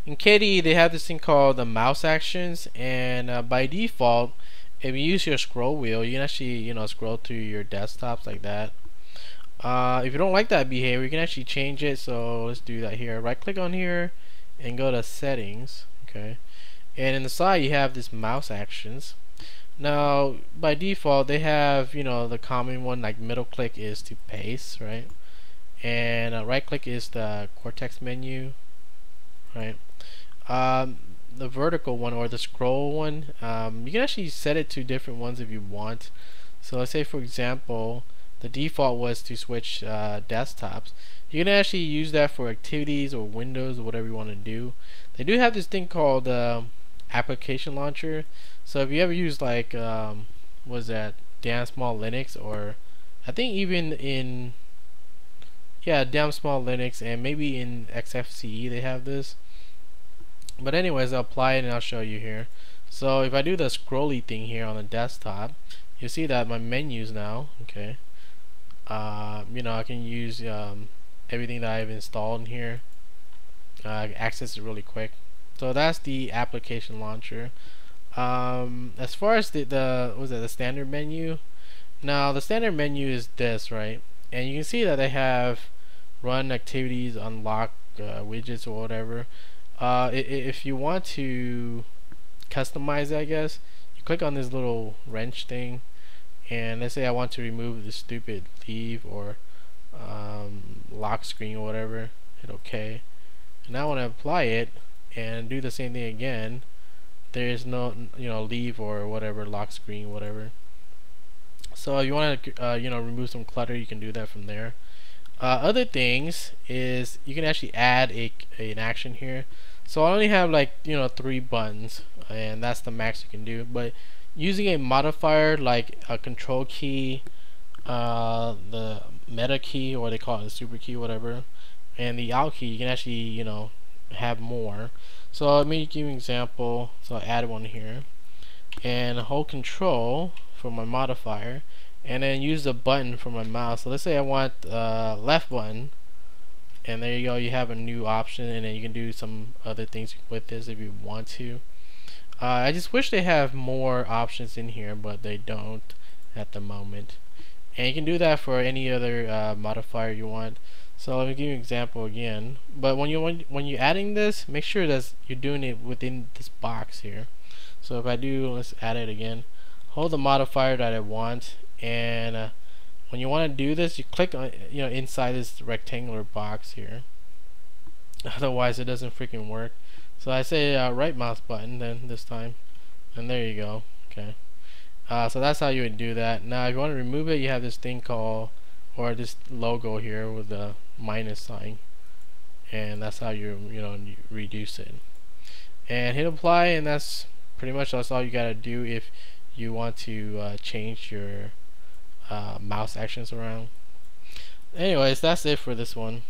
in KDE they have this thing called the mouse actions, and by default, if you use your scroll wheel, you can actually scroll through your desktops like that. If you don't like that behavior, you can actually change it. So let's do that here. Right click on here and go to settings. Okay, and in the side you have this mouse actions. Now by default they have the common one, like middle click is to paste, right? And right click is the Cortex menu, right? The vertical one or the scroll one, you can actually set it to different ones if you want. So let's say for example the default was to switch desktops. You can actually use that for activities or windows or whatever you want to do. They do have this thing called application launcher. So if you ever use like was that damn small Linux, or I think even in damn small Linux, and maybe in XFCE they have this. But anyways, I'll apply it and I'll show you here. So if I do the scrolly thing here on the desktop, you see that my menus now, okay, I can use everything that I've installed in here, access it really quick. So that's the application launcher. As far as the standard menu, now the standard menu is this, right? And you can see that they have run activities, unlock widgets or whatever. If you want to customize it, I guess you click on this little wrench thing, and let's say I want to remove the stupid leave or lock screen or whatever. Hit OK. And now when I apply it and do the same thing again, there is no leave or whatever, lock screen, whatever. So if you want to remove some clutter, you can do that from there. Other things is you can actually add an action here. So I only have like 3 buttons, and that's the max you can do. But using a modifier like a control key, the meta key, or they call it the super key, whatever, and the alt key, you can actually have more. So let me give you an example. So I add one here and hold control for my modifier, and then use the button for my mouse. So let's say I want left button, and there you go, you have a new option, and then you can do some other things with this if you want to. I just wish they have more options in here, but they don't at the moment. And you can do that for any other modifier you want. So let me give you an example again. But when you're adding this, make sure that you're doing it within this box here. So if I do, let's add it again. Hold the modifier that I want, and when you want to do this, you click on inside this rectangular box here. Otherwise, it doesn't freaking work. So I say right mouse button then this time, and there you go. Okay. So that's how you would do that. Now, if you want to remove it, you have this thing called, or this logo here with the minus sign, and that's how you reduce it. And hit apply, and that's pretty much all you gotta do if you want to change your mouse actions around. Anyways, that's it for this one.